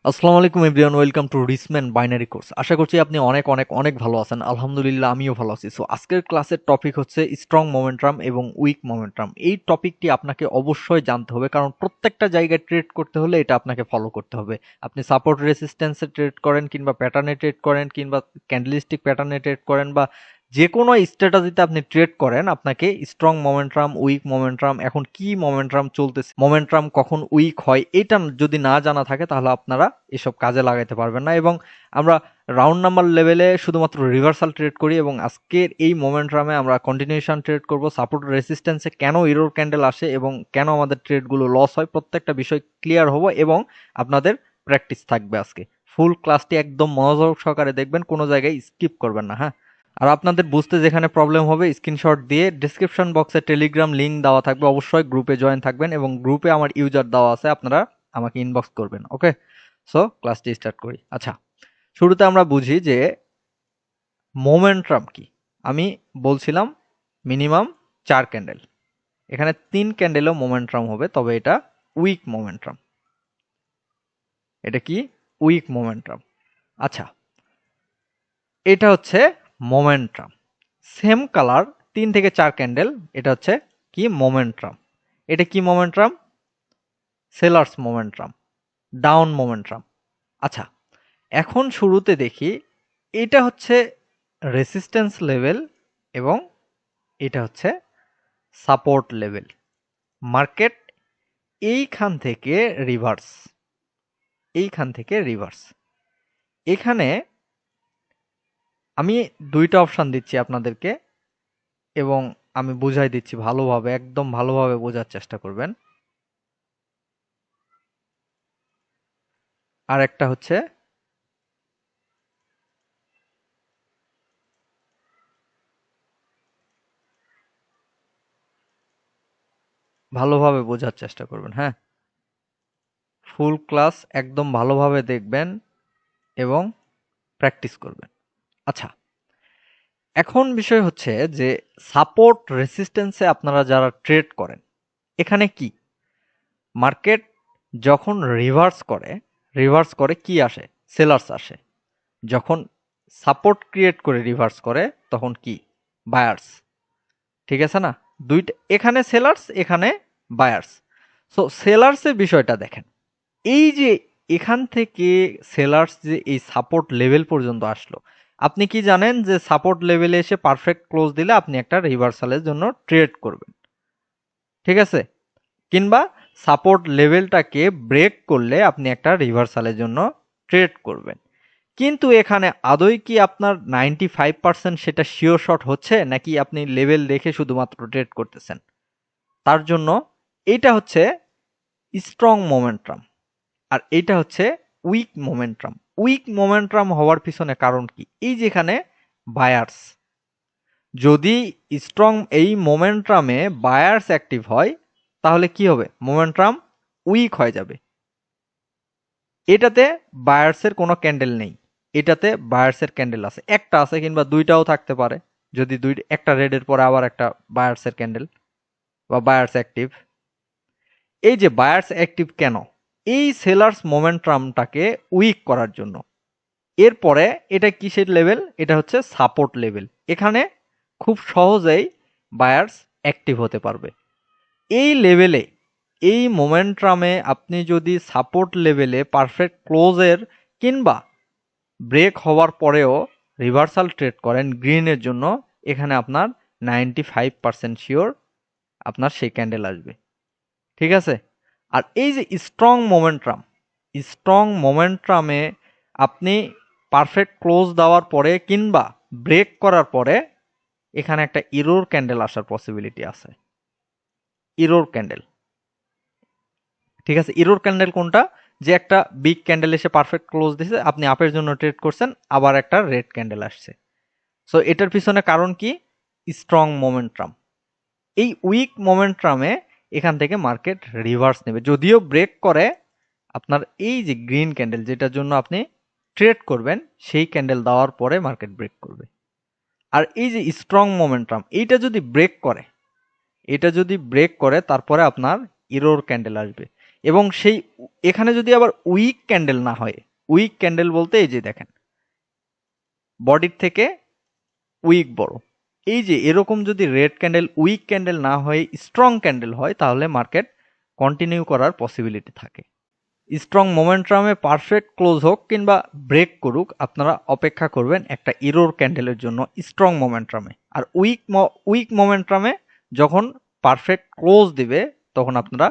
আসসালামু আলাইকুম everyone, welcome to রিসম্যান বাইনারি কোর্স। আশা করছি আপনি অনেক অনেক অনেক ভালো আছেন। আলহামদুলিল্লাহ আমিও ভালো আছি। সো আজকের ক্লাসের টপিক হচ্ছে স্ট্রং মোমেন্টাম এবং উইক মোমেন্টাম। এই টপিকটি আপনাকে অবশ্যই জানতে হবে, কারণ প্রত্যেকটা জায়গায় ট্রেড করতে হলে এটা আপনাকে ফলো করতে হবে। আপনি সাপোর্ট রেসিস্ট্যান্সে ট্রেড করেন, কিংবা প্যাটার্নে ট্রেড করেন, কিংবা ক্যান্ডেলস্টিক প্যাটার্নে ট্রেড করেন, বা যে কোনো স্ট্র্যাটেজিতে আপনি ট্রেড করেন, আপনাকে স্ট্রং মোমেন্টাম, উইক মোমেন্টাম, এখন কি মোমেন্টাম চলতেছে, মোমেন্টাম কখন উইক হয়, এটা যদি না জানা থাকে তাহলে আপনারা এসব কাজে লাগাইতে পারবেন না। এবং আমরা রাউন্ড নাম্বার লেভেলে শুধুমাত্র রিভার্সাল ট্রেড করি, এবং আজকের এই মোমেন্টামে আমরা কন্টিনিউশন ট্রেড করব। সাপোর্ট রেসিস্ট্যান্সে কেন ইরোর ক্যান্ডেল আসে এবং কেন আমাদের ট্রেডগুলো লস হয়, প্রত্যেকটা বিষয় ক্লিয়ার হবো, এবং আপনাদের প্র্যাকটিস থাকবে আজকে। ফুল ক্লাসটি একদম মনোযোগ সহকারে দেখবেন, কোনো জায়গায় স্কিপ করবেন না, হ্যাঁ। আর আপনাদের বুঝতে যেখানে প্রবলেম হবে স্ক্রিনশট দিয়ে ডেসক্রিপশন বক্সে টেলিগ্রাম লিংক দেওয়া থাকবে, অবশ্যই গ্রুপে জয়েন থাকবেন, এবং গ্রুপে আমার ইউজার দেওয়া আছে, আপনারা আমাকে ইনবক্স করবেন। ওকে, সো ক্লাসটি স্টার্ট করি। আচ্ছা, শুরুতে আমরা বুঝি যে মোমেন্টাম কি। আমি বলছিলাম মিনিমাম 4 ক্যান্ডেল, এখানে 3 ক্যান্ডেলও মোমেন্টাম হবে, তবে এটা উইক মোমেন্টাম। এটা কি? Weak momentum. আচ্ছা, এটা হচ্ছে মোমেন্টাম। সেম কালার 3 থেকে 4 ক্যান্ডেল, এটা হচ্ছে কি? মোমেন্টাম। এটা কি momentum? Sellers momentum, down momentum. আচ্ছা, এখন শুরুতে দেখি, এটা হচ্ছে রেসিস্ট্যান্স লেভেল এবং এটা হচ্ছে সাপোর্ট লেভেল। মার্কেট এইখান থেকে রিভার্স, এইখান থেকে রিভার্স। এখানে আমি দুইটা অপশন দিচ্ছি আপনাদেরকে, এবং আমি বুঝাই দিচ্ছি ভালোভাবে, একদম ভালোভাবে বোঝার চেষ্টা করবেন। আর একটা হচ্ছে ভালোভাবে বোঝার চেষ্টা করবেন, হ্যাঁ। ফুল ক্লাস একদম ভালোভাবে দেখবেন এবং প্র্যাকটিস করবেন। আচ্ছা, এখন বিষয় হচ্ছে যে সাপোর্ট রেসিস্ট্যান্সে আপনারা যারা ট্রেড করেন, এখানে কি মার্কেট যখন রিভার্স করে কি আসে? সেলার্স আসে। যখন সাপোর্ট ক্রিয়েট করে রিভার্স করে তখন কি? বায়ার্স। ঠিক আছে না? দুইটা, এখানে সেলার্স, এখানে বায়ার্স। সো সেলার্সের বিষয়টা দেখেন, এই যে এখান থেকে সেলার্স যে এই সাপোর্ট লেভেল পর্যন্ত আসলো, আপনি কি জানেন যে সাপোর্ট লেভেলে এসে পারফেক্ট ক্লোজ দিলে আপনি একটা রিভার্সালের জন্য ট্রেড করবেন, ঠিক আছে? কিংবা সাপোর্ট লেভেলটাকে ব্রেক করলে আপনি একটা রিভার্সালের জন্য ট্রেড করবেন। কিন্তু এখানে আদৌ কি আপনার 95% সেটা শিওর শট হচ্ছে, নাকি আপনি লেভেল দেখে শুধুমাত্র ট্রেড করতেছেন? তার জন্য এটা হচ্ছে স্ট্রং মোমেন্টাম, আর এইটা হচ্ছে উইক মোমেন্টাম। উইক মোমেন্টাম হওয়ার পিছনে কারণ কি? এই যেখানে বায়ার্স, যদি স্ট্রং এই মোমেন্টামে বায়ার্স অ্যাক্টিভ হয় তাহলে কি হবে? মোমেন্টাম উইক হয়ে যাবে। এটাতে বায়ার্সের কোনো ক্যান্ডেল নেই, এটাতে বায়ার্সের ক্যান্ডেল আছে, একটা আছে কিংবা দুইটাও থাকতে পারে। যদি একটা রেডের পরে আবার একটা বায়ার্সের ক্যান্ডেল বা বায়ার্স অ্যাক্টিভ। এই যে বায়ার্স অ্যাক্টিভ কেন? এই সেলার্স মোমেন্টামটাকে উইক করার জন্য। এরপরে এটা কিসের লেভেল? এটা হচ্ছে সাপোর্ট লেভেল। এখানে খুব সহজেই বায়ার্স অ্যাক্টিভ হতে পারবে। এই লেভেলে, এই মোমেন্টামে আপনি যদি সাপোর্ট লেভেলে পারফেক্ট ক্লোজের কিংবা ব্রেক হওয়ার পরেও রিভার্সাল ট্রেড করেন গ্রিনের জন্য, এখানে আপনার 95% শিওর আপনার সেই ক্যান্ডেল আসবে, ঠিক আছে? আর এই যে স্ট্রং মোমেন্টামে আপনি পারফেক্ট ক্লোজ দেওয়ার পরে কিংবা ব্রেক করার পরে এখানে একটা ইরোর ক্যান্ডেল আসার পসিবিলিটি আছে। ইরোর ক্যান্ডেল, ঠিক আছে? ইরোর ক্যান্ডেল কোনটা? যে একটা বিগ ক্যান্ডেল এসে পারফেক্ট ক্লোজ দিছে, আপনি আপের জন্য ট্রেড করছেন, আবার একটা রেড ক্যান্ডেল আসছে। সো এটার পিছনে কারণ কি? Strong momentum. এই উইক মোমেন্টামে এখান থেকে মার্কেট রিভার্স নেবে, যদিও ব্রেক করে আপনার এই যে গ্রিন ক্যান্ডেল যেটার জন্য আপনি ট্রেড করবেন, সেই ক্যান্ডেল দেওয়ার পরে মার্কেট ব্রেক করবে। আর এই যে স্ট্রং মোমেন্টাম, এইটা যদি ব্রেক করে, তারপরে আপনার ইরোর ক্যান্ডেল আসবে। এবং সেই এখানে যদি আবার উইক ক্যান্ডেল না হয়, উইক ক্যান্ডেল বলতে এই যে দেখেন বডির থেকে উইক বড়, এই যে এরকম যদি রেড ক্যান্ডেল উইক ক্যান্ডেল না হয়ে স্ট্রং ক্যান্ডেল হয় তাহলে মার্কেট কন্টিনিউ করার পসিবিলিটি থাকে। স্ট্রং মোমেন্টামে পারফেক্ট ক্লোজ হোক কিংবা ব্রেক করুক, আপনারা অপেক্ষা করবেন একটা ইরোর ক্যান্ডেলের জন্য স্ট্রং মোমেন্টামে। আর উইক মোমেন্টামে যখন পারফেক্ট ক্লোজ দিবে তখন আপনারা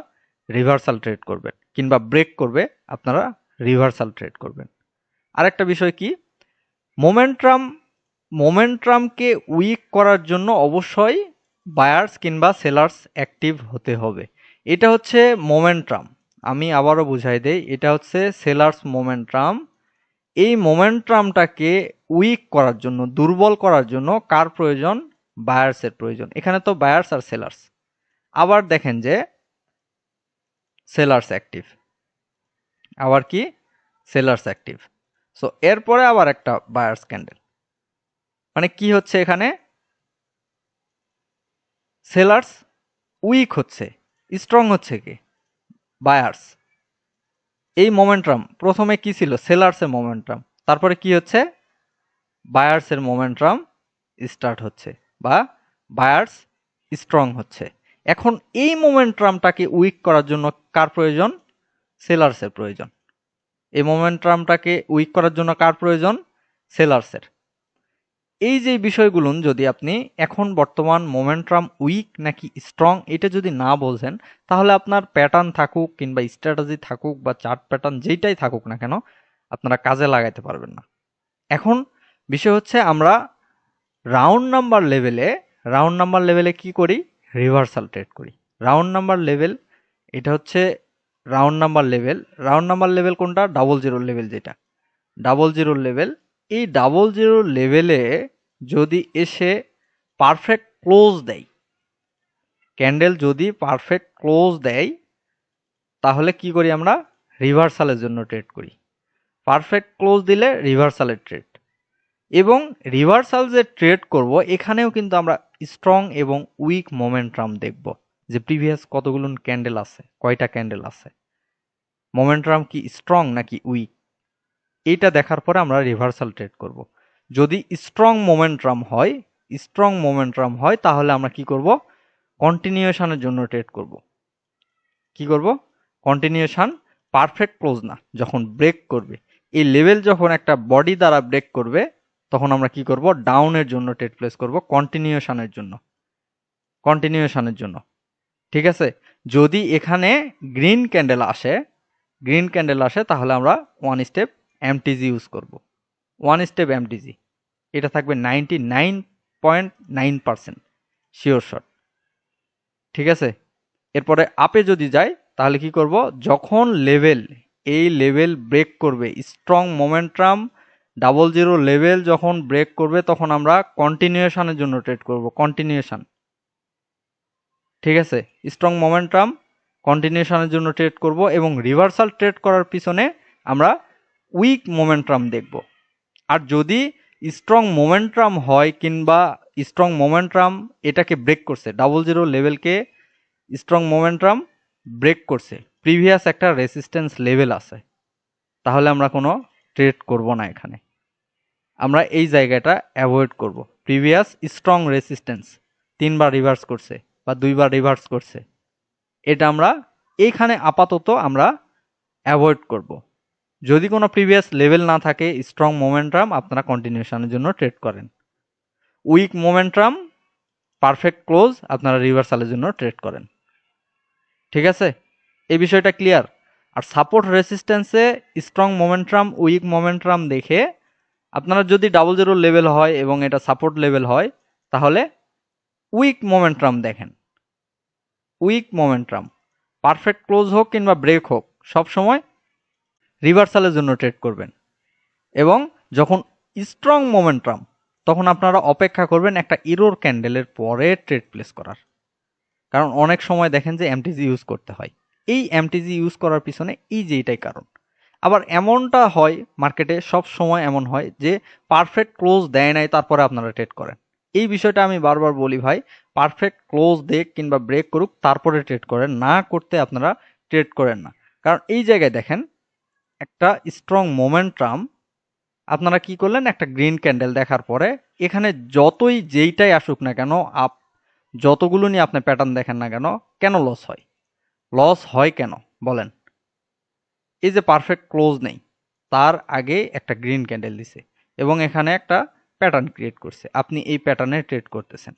রিভার্সাল ট্রেড করবেন, কিংবা ব্রেক করবে আপনারা রিভার্সাল ট্রেড করবেন। আরেকটা বিষয় কি, মোমেন্টামকে উইক করার জন্য অবশ্যই বায়ার্স কিংবা সেলার্স অ্যাক্টিভ হতে হবে। এটা হচ্ছে মোমেন্টাম, আমি আবারও বুঝাই দেই, এটা হচ্ছে সেলার্স মোমেন্টাম। এই মোমেন্টামটাকে উইক করার জন্য, দুর্বল করার জন্য কার প্রয়োজন? বায়ার্সের প্রয়োজন। এখানে তো বায়ার্স আর সেলার্স। আবার দেখেন যে সেলার্স অ্যাক্টিভ, আবার কি সেলার্স অ্যাক্টিভ। সো এরপরে আবার একটা বায়ার্স ক্যান্ডেল, মানে কি হচ্ছে এখানে সেলার্স উইক হচ্ছে, স্ট্রং হচ্ছে কি বায়ার্স। এই মোমেন্টাম প্রথমে কি ছিল? সেলার্সের মোমেন্টাম, তারপরে কি হচ্ছে? বায়ার্সের মোমেন্টাম স্টার্ট হচ্ছে বা বায়ার্স স্ট্রং হচ্ছে। এখন এই মোমেন্টামটাকে উইক করার জন্য কার প্রয়োজন? সেলার্সের প্রয়োজন। এই মোমেন্টামটাকে উইক করার জন্য কার প্রয়োজন? সেলার্সের। এই যে বিষয়গুলো যদি আপনি এখন বর্তমান মোমেন্টাম উইক নাকি স্ট্রং এটা যদি না বোঝেন, তাহলে আপনার প্যাটার্ন থাকুক কিংবা স্ট্র্যাটেজি থাকুক বা চার্ট প্যাটার্ন যেইটাই থাকুক না কেন, আপনারা কাজে লাগাইতে পারবেন না। এখন বিষয় হচ্ছে আমরা রাউন্ড নাম্বার লেভেলে কি করি? রিভার্সাল ট্রেড করি। রাউন্ড নাম্বার লেভেল, এটা হচ্ছে রাউন্ড নাম্বার লেভেল কোনটা? ডাবল জিরো লেভেল, যেটা ডাবল জিরো লেভেল। এই ডাবল জিরো লেভেলে যদি এসে পারফেক্ট ক্লোজ দেয়, ক্যান্ডেল যদি পারফেক্ট ক্লোজ দেয়, তাহলে কি করি আমরা? রিভার্সালের জন্য ট্রেড করি। পারফেক্ট ক্লোজ দিলে রিভার্সালের ট্রেড। এবং রিভার্সাল যে ট্রেড করব, এখানেও কিন্তু আমরা স্ট্রং এবং উইক মোমেন্টাম দেখব, যে প্রিভিয়াস কতগুলো ক্যান্ডেল আছে, কয়টা ক্যান্ডেল আছে, মোমেন্টাম কি স্ট্রং নাকি উইক, এইটা দেখার পরে আমরা রিভার্সাল ট্রেড করব। যদি স্ট্রং মোমেন্টাম হয় তাহলে আমরা কি করব? কন্টিনিউশনের জন্য ট্রেড করব। কি করব? কন্টিনিউশন। পারফেক্ট ক্লোজ না, যখন ব্রেক করবে, এই লেভেল যখন একটা বডি দ্বারা ব্রেক করবে, তখন আমরা কি করব? ডাউনের জন্য ট্রেড প্লেস করব, কন্টিনিউশনের জন্য। ঠিক আছে? যদি এখানে গ্রিন ক্যান্ডেল আসে তাহলে আমরা ওয়ান স্টেপ এমটিজি ইউজ করব। ওয়ান স্টেপ এমটিজি, এটা থাকবে 99.9% শিওর শট। ঠিক আছে? এরপরে আপে যদি যায় তাহলে কি করব? যখন এই লেভেল ব্রেক করবে, strong momentum double zero level যখন ব্রেক করবে, তখন আমরা কন্টিনিউশনের জন্য ট্রেড করব। কন্টিনিউশন। ঠিক আছে? স্ট্রং মোমেন্টাম কন্টিনিউশনের জন্য ট্রেড করব, এবং রিভার্সাল ট্রেড করার পিছনে আমরা উইক মোমেন্টাম দেখব। আর যদি স্ট্রং মোমেন্টাম হয় কিংবা স্ট্রং মোমেন্টাম এটাকে ব্রেক করছে, ডাবল জিরো লেভেলকে স্ট্রং মোমেন্টাম ব্রেক করছে, প্রিভিয়াস একটা রেসিস্ট্যান্স লেভেল আছে, তাহলে আমরা কোনো ট্রেড করব না। এখানে আমরা এই জায়গাটা অ্যাভয়েড করব। প্রিভিয়াস স্ট্রং রেসিস্ট্যান্স 3বার রিভার্স করছে বা 2বার রিভার্স করছে, এটা আমরা এইখানে আপাতত আমরা অ্যাভয়েড করব। যদি কোনো প্রিভিয়াস লেভেল না থাকে স্ট্রং মোমেন্টাম, আপনারা কন্টিনিউশনের জন্য ট্রেড করেন। উইক মোমেন্টাম পারফেক্ট ক্লোজ, আপনারা রিভার্সালের জন্য ট্রেড করেন। ঠিক আছে? এই বিষয়টা ক্লিয়ার? আর সাপোর্ট রেসিস্ট্যান্সে স্ট্রং মোমেন্টাম উইক মোমেন্টাম দেখে আপনারা যদি ডাবল জিরো লেভেল হয় এবং এটা সাপোর্ট লেভেল হয়, তাহলে উইক মোমেন্টাম দেখেন। উইক মোমেন্টাম পারফেক্ট ক্লোজ হোক কিংবা ব্রেক হোক, সবসময় রিভার্সালের জন্য ট্রেড করবেন। এবং যখন স্ট্রং মোমেন্টাম, তখন আপনারা অপেক্ষা করবেন একটা ইরোর ক্যান্ডেলের পরে ট্রেড প্লেস করার। কারণ অনেক সময় দেখেন যে এমটিজি ইউজ করতে হয়। এই এমটিজি ইউজ করার পিছনে এই যে এটাই কারণ। আবার এমনটা হয় মার্কেটে, সব সময় এমন হয় যে পারফেক্ট ক্লোজ দেয় নাই, তারপরে আপনারা ট্রেড করেন। এই বিষয়টা আমি বারবার বলি ভাই, পারফেক্ট ক্লোজ দেখ কিংবা ব্রেক করুক তারপরে ট্রেড করেন, না করতে আপনারা ট্রেড করেন না। কারণ এই জায়গায় দেখেন একটা স্ট্রং মোমেন্টাম, আপনারা কি করলেন, একটা গ্রিন ক্যান্ডেল দেখার পরে এখানে যতই যেইটাই আসুক না কেন, যতগুলো নিয়ে আপনি প্যাটার্ন দেখেন না কেন, কেন লস হয়? লস হয় কেন বলেন? এই যে পারফেক্ট ক্লোজ নেই, তার আগে একটা গ্রিন ক্যান্ডেল দিছে এবং এখানে একটা প্যাটার্ন ক্রিয়েট করছে, আপনি এই প্যাটার্নে ট্রেড করতেছেন।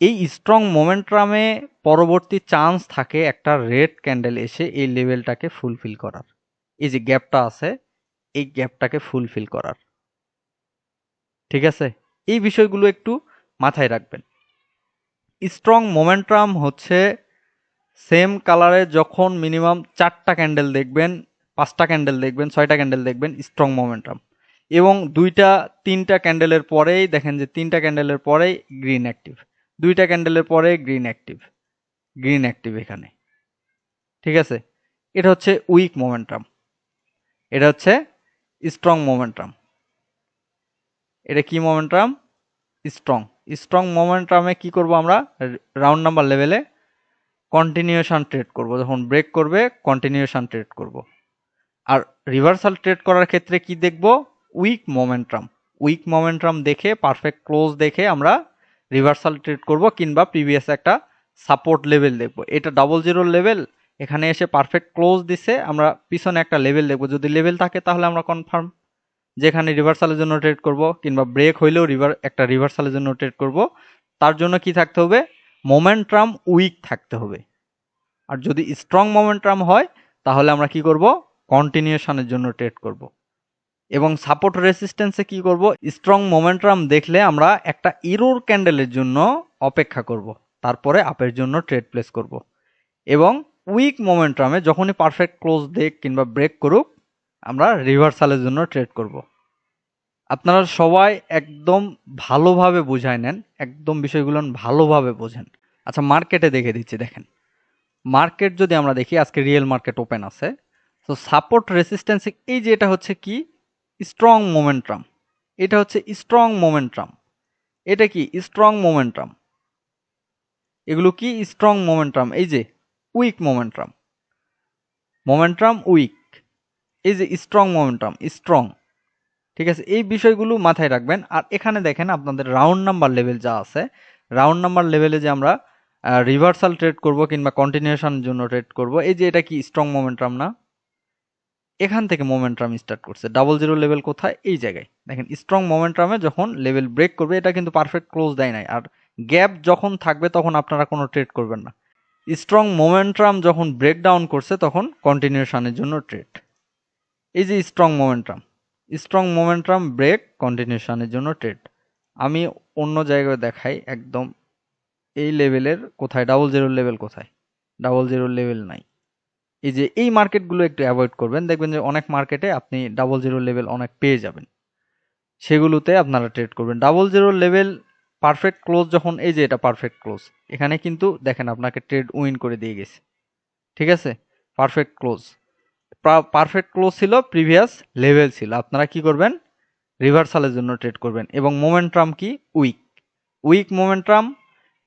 এই স্ট্রং মোমেন্টামে পরবর্তী চান্স থাকে একটা রেড ক্যান্ডেল এসে এই লেভেলটাকে ফুলফিল করার, এই যে গ্যাপটা আছে এই গ্যাপটাকে ফুলফিল করার। ঠিক আছে, এই বিষয়গুলো একটু মাথায় রাখবেন। স্ট্রং মোমেন্টাম হচ্ছে সেম কালারে যখন মিনিমাম 4টা ক্যান্ডেল দেখবেন, 5টা ক্যান্ডেল দেখবেন, 6টা ক্যান্ডেল দেখবেন, স্ট্রং মোমেন্টাম। এবং 2টা 3টা ক্যান্ডেলের পরেই দেখেন যে 3টা ক্যান্ডেলের পরেই গ্রিন অ্যাক্টিভ, 2টা ক্যান্ডেলের পরে গ্রিন অ্যাক্টিভ, গ্রিন অ্যাক্টিভ এখানে। ঠিক আছে, এটা হচ্ছে উইক মোমেন্টাম, এটা হচ্ছে স্ট্রং মোমেন্টাম। এটা কি মোমেন্টাম? স্ট্রং। স্ট্রং মোমেন্টামে কি করব আমরা? রাউন্ড নাম্বার লেভেলে কন্টিনিউশন ট্রেড করব, যখন ব্রেক করবে কন্টিনিউশন ট্রেড করব। আর রিভার্সাল ট্রেড করার ক্ষেত্রে কি দেখব? Weak momentum. উইক মোমেন্টাম দেখে পারফেক্ট ক্লোজ দেখে আমরা রিভার্সাল ট্রেড করব, কিংবা প্রিভিয়াস একটা সাপোর্ট লেভেল দেখব। এটা 00 লেভেল, এখানে এসে পারফেক্ট ক্লোজ দিছে, আমরা পিছনে একটা লেভেল দেখব, যদি লেভেল থাকে তাহলে আমরা কনফার্ম যেখানে রিভার্সালের জন্য ট্রেড করব, কিংবা ব্রেক হইলেও একটা রিভার্সালের জন্য ট্রেড করব। তার জন্য কি থাকতে হবে? মোমেন্টাম উইক থাকতে হবে। আর যদি স্ট্রং মোমেন্টাম হয় তাহলে আমরা কি করব? কন্টিনিউশনের জন্য ট্রেড করব। এবং সাপোর্ট রেসিস্ট্যান্সে কি করব? স্ট্রং মোমেন্টাম দেখলে আমরা একটা ইরোর ক্যান্ডেলের জন্য অপেক্ষা করব, তারপরে আপের জন্য ট্রেড প্লেস করব। এবং উইক মোমেন্টামে যখনই পারফেক্ট ক্লোজ দেখ কিংবা ব্রেক করুক, আমরা রিভার্সালের জন্য ট্রেড করব। আপনারা সবাই একদম ভালোভাবে বুঝায় নেন, একদম বিষয়গুলো ভালোভাবে বোঝেন। আচ্ছা, মার্কেটে দেখে দিচ্ছি, দেখেন মার্কেট যদি আমরা দেখি, আজকে রিয়েল মার্কেট ওপেন আছে। তো সাপোর্ট রেসিস্ট্যান্স, এই যে এটা হচ্ছে কি? Strong momentum. এটা হচ্ছে স্ট্রং মোমেন্টাম। এটা কি? Strong momentum. এগুলো কি? Strong momentum. এই যে উইক মোমেন্টাম, মোমেন্টাম উইক, এই যে স্ট্রং মোমেন্টাম, স্ট্রং। ঠিক আছে, এই বিষয়গুলো মাথায় রাখবেন। আর এখানে দেখেন আপনাদের রাউন্ড নাম্বার লেভেল যা আছে, রাউন্ড নাম্বার লেভেলে যে আমরা রিভার্সাল ট্রেড করব কিংবা কন্টিনিউশনের জন্য ট্রেড করব, এই যে এটা কি? স্ট্রং মোমেন্টাম না? এখান থেকে মোমেন্টাম স্টার্ট করছে। 00 লেভেল কোথায়? এই জায়গায় দেখেন। স্ট্রং মোমেন্টামে যখন লেভেল ব্রেক করবে, এটা কিন্তু পারফেক্ট ক্লোজ দেয় নাই, আর গ্যাপ যখন থাকবে তখন আপনারা কোনো ট্রেড করবেন না। স্ট্রং মোমেন্টাম যখন ব্রেক ডাউন করছে তখন কন্টিনিউশনের জন্য ট্রেড। এই যে strong momentum, strong momentum break কন্টিনিউশনের জন্য ট্রেড। আমি অন্য জায়গায় দেখাই একদম। এই লেভেলের কোথায়? 00 লেভেল কোথায়? 00 লেভেল নাই। এই যে এই মার্কেটগুলো একটু অ্যাভয়েড করবেন, দেখবেন যে অনেক মার্কেটে আপনি 00 লেভেল অনেক পেয়ে যাবেন, সেগুলোতে আপনারা ট্রেড করবেন। 00 লেভেল পারফেক্ট ক্লোজ যখন, এই যে এটা পারফেক্ট ক্লোজ, এখানে কিন্তু দেখেন আপনাকে ট্রেড উইন করে দিয়ে গেছে। ঠিক আছে, পারফেক্ট ক্লোজ। পারফেক্ট ক্লোজ ছিল, প্রিভিয়াস লেভেল ছিল, আপনারা কি করবেন? রিভার্সালের জন্য ট্রেড করবেন। এবং মোমেন্টাম কি? Weak. Weak momentum,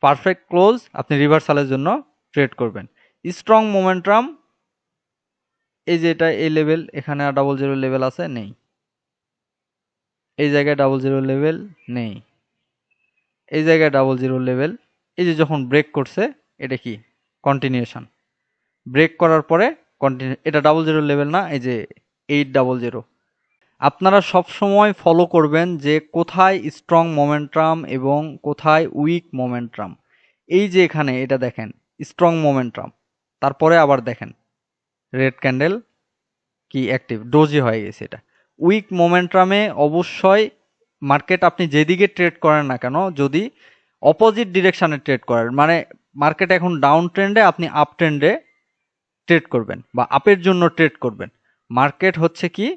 perfect close, আপনি রিভার্সালের জন্য ট্রেড করবেন। স্ট্রং মোমেন্টাম, এই যে এটা এই লেভেল, এখানে 00 লেভেল আছে, নেই। এই জায়গায় 00 লেভেল নেই, এই জায়গায় 00 লেভেল। এই যে যখন ব্রেক করছে, এটা কি? কন্টিনিউশন। ব্রেক করার পরে কন্টিনিউ, এটা 00 লেভেল না, এই যে 800। আপনারা সব সময় ফলো করবেন যে কোথায় স্ট্রং মোমেন্টাম এবং কোথায় উইক মোমেন্টাম। এই যে এখানে এটা দেখেন স্ট্রং মোমেন্টাম, তারপরে আবার দেখেন রেড ক্যান্ডেল কি? অ্যাক্টিভ, ডোজি হয়ে গেছে। এটা উইক মোমেন্টামে অবশ্যই মার্কেট আপনি যেদিকে ট্রেড করেন না কেন, যদি অপোজিট ডিরেকশনে ট্রেড করেন, মানে মার্কেট এখন ডাউন ট্রেন্ডে, আপনি আপ ট্রেন্ডে ট্রেড করবেন বা আপের জন্য ট্রেড করবেন। মার্কেট হচ্ছে কি?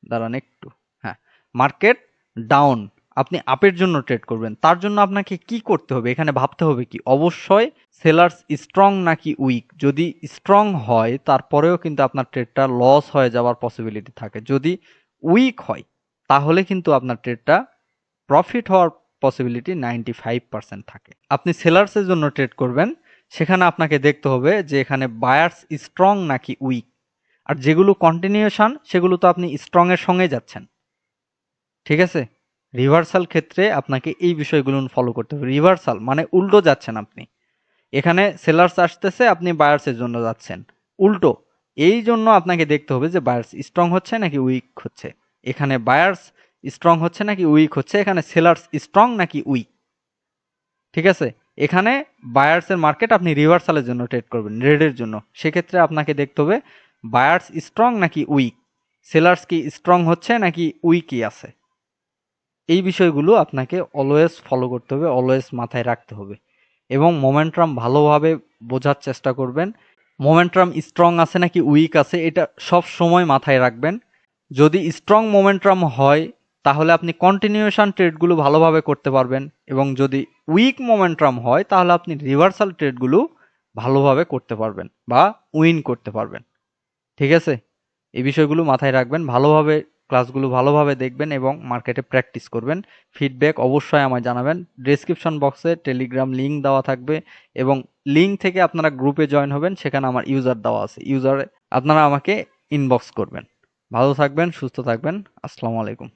দাঁড়ান একটু, হ্যাঁ, মার্কেট ডাউন, আপনি আপের জন্য ট্রেড করবেন। তার জন্য আপনাকে কি করতে হবে? এখানে ভাবতে হবে কি? অবশ্যই সেলার্স স্ট্রং নাকি উইক। যদি স্ট্রং হয় তারপরেও কিন্তু আপনার ট্রেডটা লস হয়ে যাওয়ার পসিবিলিটি থাকে। যদি উইক হয় তাহলে কিন্তু আপনার ট্রেডটা প্রফিট হওয়ার পসিবিলিটি 95% থাকে। আপনি সেলার্সের জন্য ট্রেড করবেন, সেখানে আপনাকে দেখতে হবে যে এখানে বায়ার্স স্ট্রং নাকি উইক। আর যেগুলো কন্টিনিউশন সেগুলো তো আপনি স্ট্রং এর সঙ্গে যাচ্ছেন। ঠিক আছে? রিভার্সাল ক্ষেত্রে আপনাকে এই বিষয়গুলো ফলো করতে হবে। রিভার্সাল মানে উল্টো যাচ্ছেন আপনি। এখানে সেলার্স আসতেছে, আপনি বায়ার্স এর জন্য যাচ্ছেন। উল্টো। এই জন্য আপনাকে দেখতে হবে যে বায়ার্স স্ট্রং হচ্ছে নাকি উইক হচ্ছে। এখানে বায়ার্স স্ট্রং হচ্ছে নাকি উইক হচ্ছে, এখানে সেলার্স স্ট্রং নাকি উইক। ঠিক আছে? এখানে বায়ার্স এর মার্কেট আপনি রিভার্সালের জন্য ট্রেড করবেন, রেডের জন্য। সেক্ষেত্রে আপনাকে দেখতে হবে বায়ার্স স্ট্রং নাকি উইক, সেলার্স কি স্ট্রং হচ্ছে নাকি উইকই আছে। এই বিষয়গুলো আপনাকে অলওয়েজ ফলো করতে হবে, অলওয়েজ মাথায় রাখতে হবে এবং মোমেন্টাম ভালোভাবে বোঝার চেষ্টা করবেন। মোমেন্টাম স্ট্রং আছে নাকি উইক আছে এটা সব সময় মাথায় রাখবেন। যদি স্ট্রং মোমেন্টাম হয় তাহলে আপনি কন্টিনিউশন ট্রেডগুলো ভালোভাবে করতে পারবেন এবং যদি উইক মোমেন্টাম হয় তাহলে আপনি রিভার্সাল ট্রেডগুলো ভালোভাবে করতে পারবেন বা উইন করতে পারবেন। ঠিক আছে? এই বিষয়গুলো মাথায় রাখবেন, ভালোভাবে ক্লাসগুলো ভালোভাবে দেখবেন এবং মার্কেটে প্র্যাকটিস করবেন। ফিডব্যাক অবশ্যই আমায় জানাবেন। ডেসক্রিপশন বক্সে টেলিগ্রাম লিঙ্ক দেওয়া থাকবে এবং লিঙ্ক থেকে আপনারা গ্রুপে জয়েন হবেন, সেখানে আমার ইউজার দেওয়া আছে। ইউজারে আপনারা আমাকে ইনবক্স করবেন। ভালো থাকবেন, সুস্থ থাকবেন। আসসালামু আলাইকুম।